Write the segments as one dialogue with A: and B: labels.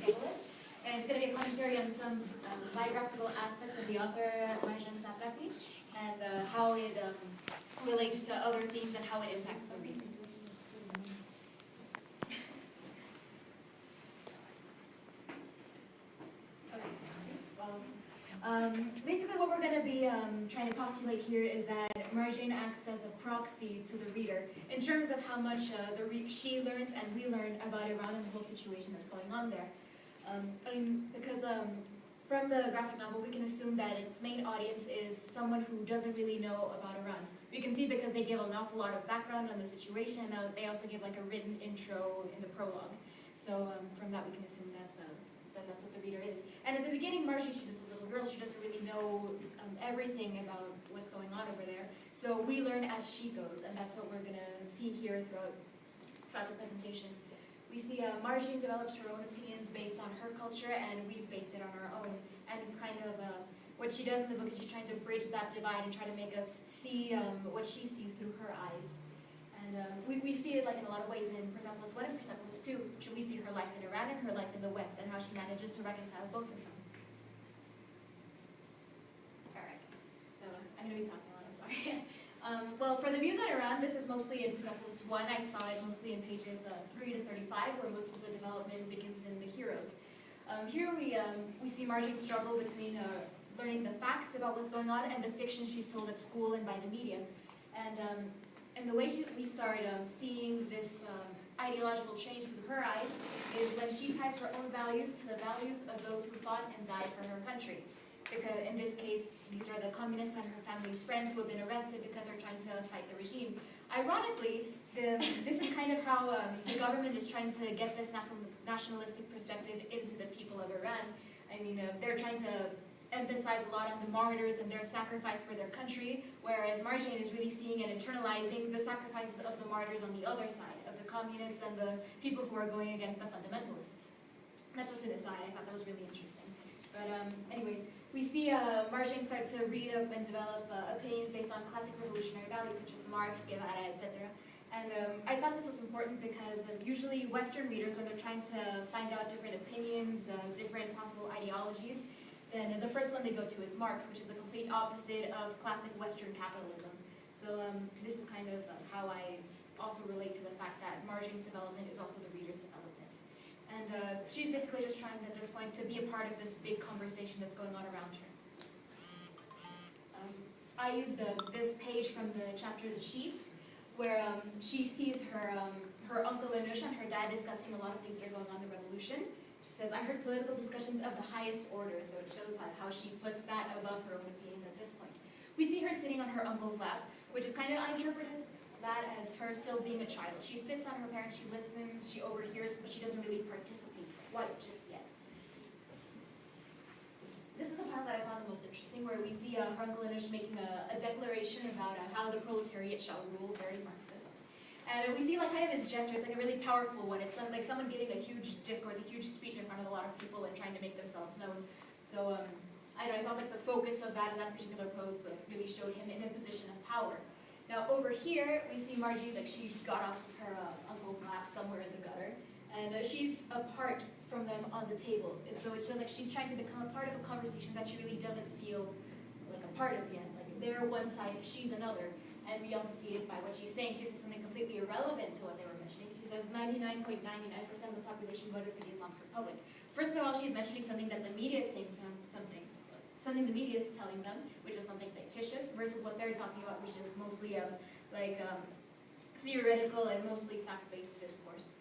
A: Persepolis. And it's going to be a commentary on some biographical aspects of the author, Marjan Satrapi, and how it relates to other themes and how it impacts the reader. Basically what we're going to be trying to postulate here is that Marjan acts as a proxy to the reader in terms of how much she learns and we learn about Iran and the whole situation that's going on there. Because from the graphic novel we can assume that its main audience is someone who doesn't really know about Iran. We can see because they give an awful lot of background on the situation, and they also give like a written intro in the prologue. So from that we can assume that that's what the reader is. And at the beginning, Marjan, she's just a little girl. She doesn't really know everything about what's going on over there. So we learn as she goes, and that's what we're going to see here throughout the presentation. We see Marjan develops her own opinions based on her culture, and we've based it on our own. And it's kind of what she does in the book is she's trying to bridge that divide and try to make us see what she sees through her eyes. And we see it like in a lot of ways in Persepolis 1 and Persepolis 2. We see her life in Iran and her life in the West and how she manages to reconcile both of them. Alright, so I'm going to be talking a lot, I'm sorry. Well, for the views on Iran, this is mostly in Persepolis 1. I saw it mostly in pages 3 to 35, where most of the development begins in the heroes. Here we see Marjan struggle between learning the facts about what's going on and the fiction she's told at school and by the media. And the way we start seeing this ideological change through her eyes is when she ties her own values to the values of those who fought and died for her country. Because in this case, these are the communists and her family's friends who have been arrested because they're trying to fight the regime. Ironically, this is kind of how the government is trying to get this nationalistic perspective into the people of Iran. I mean, they're trying to emphasize a lot on the martyrs and their sacrifice for their country, whereas Marjan is really seeing and internalizing the sacrifices of the martyrs on the other side, of the communists and the people who are going against the fundamentalists. That's just an aside, I thought that was really interesting. But anyways, we see Marjan start to read up and develop opinions based on classic revolutionary values such as Marx, Guevara, etc. And I thought this was important because usually Western readers, when they're trying to find out different opinions, different possible ideologies, then the first one they go to is Marx, which is the complete opposite of classic Western capitalism. So this is kind of how I also relate to the fact that Marjan's development is also the reader's development. And she's basically just trying at this point to be a part of this big conversation that's going on around her. I used this page from the chapter The Sheep, where she sees her uncle Anush and her dad discussing a lot of things that are going on in the revolution. Says, I heard political discussions of the highest order, so it shows how she puts that above her own opinion at this point. We see her sitting on her uncle's lap, which is kind of, I interpreted that as her still being a child. She sits on her parents, she listens, she overhears, but she doesn't really participate quite just yet. This is the part that I found the most interesting, where we see her uncle Anush making a declaration about how the proletariat shall rule, very Marxist. And we see like kind of his gesture, it's like a really powerful one. It's like someone giving a huge discourse, a huge speech in front of a lot of people and trying to make themselves known. So I thought like the focus of that in that particular pose really showed him in a position of power. Now over here, we see Marjan, like she got off of her uncle's lap somewhere in the gutter, and she's apart from them on the table. And so it shows like she's trying to become a part of a conversation that she really doesn't feel like a part of yet. Like they're one side, she's another. And we also see it by what she's saying. She says something completely irrelevant to what they were mentioning. She says 99.99% of the population voted for the Islamic Republic. First of all, she's mentioning something that the media is saying to them, something the media is telling them, which is something fictitious, versus what they're talking about, which is mostly theoretical and mostly fact-based discourse.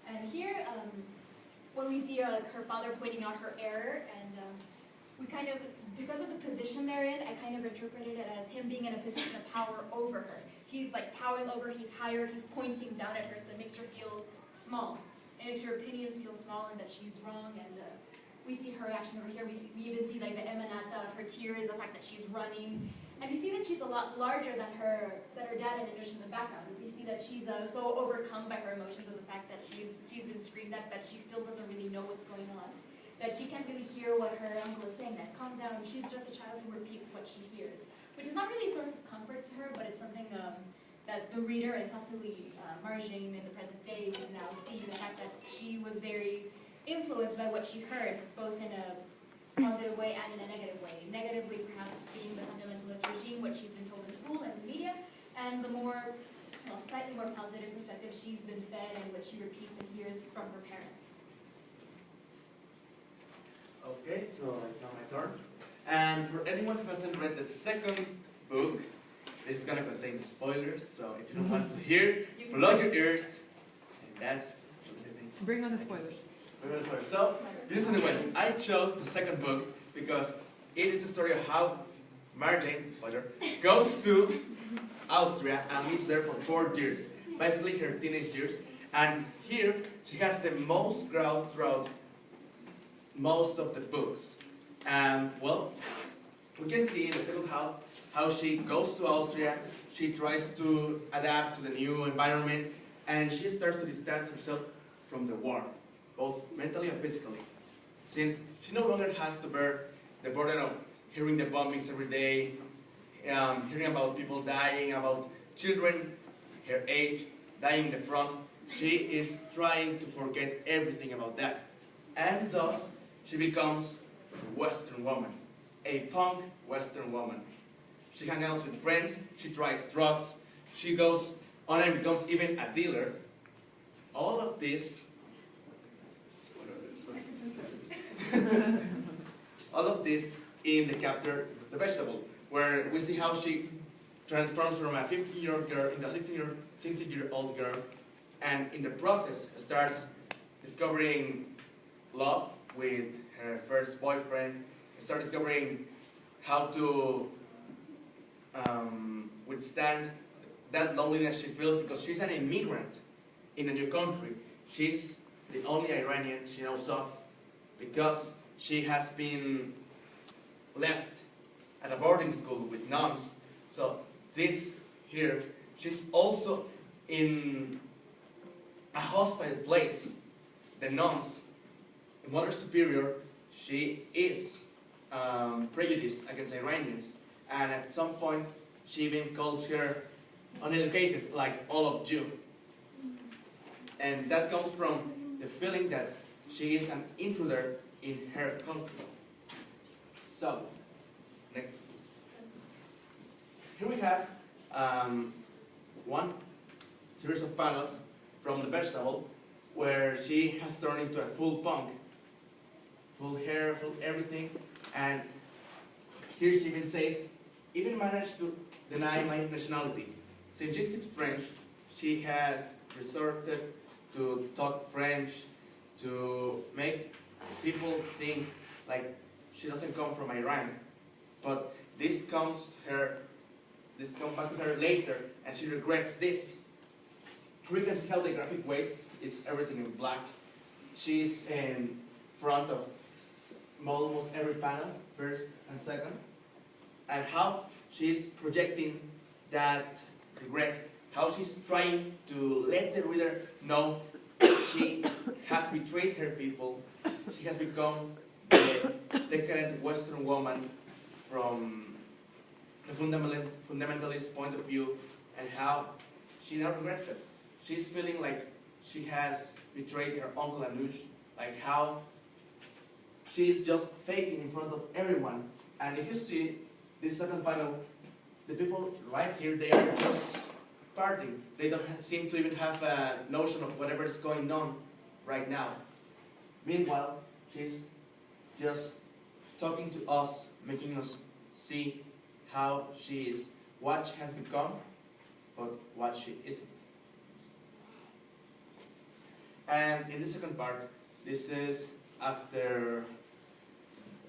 A: And here, when we see her father pointing out her error, and we kind of, because of the position they're in, I kind of interpreted it as him being in a position of power over her. He's like towering over, he's higher, he's pointing down at her, so it makes her feel small. It makes her opinions feel small and that she's wrong, and we see her reaction over here. We even see like the emanata of her tears, the fact that she's running. And we see that she's a lot larger than her dad and Anush in the background. We see that she's so overcome by her emotions of the fact that she's been screamed at that she still doesn't really know what's going on. That she can't really hear what her uncle is saying, that calm down, she's just a child who repeats what she hears. Which is not really a source of comfort to her, but it's something that the reader and possibly Marjane in the present day would now see the fact that she was very influenced by what she heard, both in a positive way and in a negative way. Negatively, perhaps being the fundamentalist regime, what she's been told in school and in the media, and the more, well, slightly more positive perspective she's been fed and what she repeats and hears from her parents.
B: Okay, so it's now my turn. And for anyone who hasn't read the second book, this is going to contain spoilers, so if you don't want to hear, plug your ears, and that's...
C: Bring on the spoilers.
B: So, this is the West. I chose the second book because it is the story of how Marjane, spoiler, goes to Austria and lives there for 4 years, basically her teenage years. And here, she has the most growth throughout most of the books. And, well, we can see in the second half how she goes to Austria, she tries to adapt to the new environment, and she starts to distance herself from the war, both mentally and physically, since she no longer has to bear the burden of hearing the bombings every day, hearing about people dying, about children her age dying in the front. She is trying to forget everything about that. And thus, she becomes a Western woman, a punk Western woman. She hangs out with friends, she tries drugs, she goes on and becomes even a dealer. All of this all of this in the chapter The Vegetable, where we see how she transforms from a 15-year-old girl into a 16-year-old girl, and in the process starts discovering love with her first boyfriend, starts discovering how to withstand that loneliness she feels because she's an immigrant in a new country. She's the only Iranian she knows of because she has been left at a boarding school with nuns. So this here, she's also in a hostile place. The nuns, the Mother Superior, she is prejudiced against Iranians, and at some point she even calls her uneducated, like all of you. And that comes from the feeling that she is an intruder in her country. So, next. Here we have one series of panels from The Vegetable where she has turned into a full punk. Full hair, full everything. And here she even says, even managed to deny my nationality. Since she speaks French, she has resorted to talk French, to make people think like she doesn't come from Iran. But this comes back to her later, and she regrets this. Here you can see how the graphic weight is everything in black. She's in front of almost every panel, first and second, and how she's projecting that regret, how she's trying to let the reader know she has betrayed her people, she has become the decadent Western woman from the fundamentalist point of view, and how she now regrets it. She's feeling like she has betrayed her uncle Anush, like how she's just faking in front of everyone. And if you see this second panel, the people right here, they are just partying. They don't seem to even have a notion of whatever is going on right now. Meanwhile, she's just talking to us, making us see how she is, what she has become, but what she isn't. And in the second part, this is after,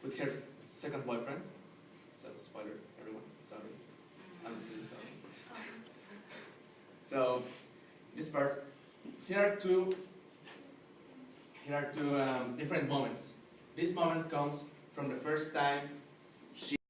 B: with her second boyfriend. So, spoiler, everyone, sorry. I'm really sorry. So, this part, here are two different moments. This moment comes from the first time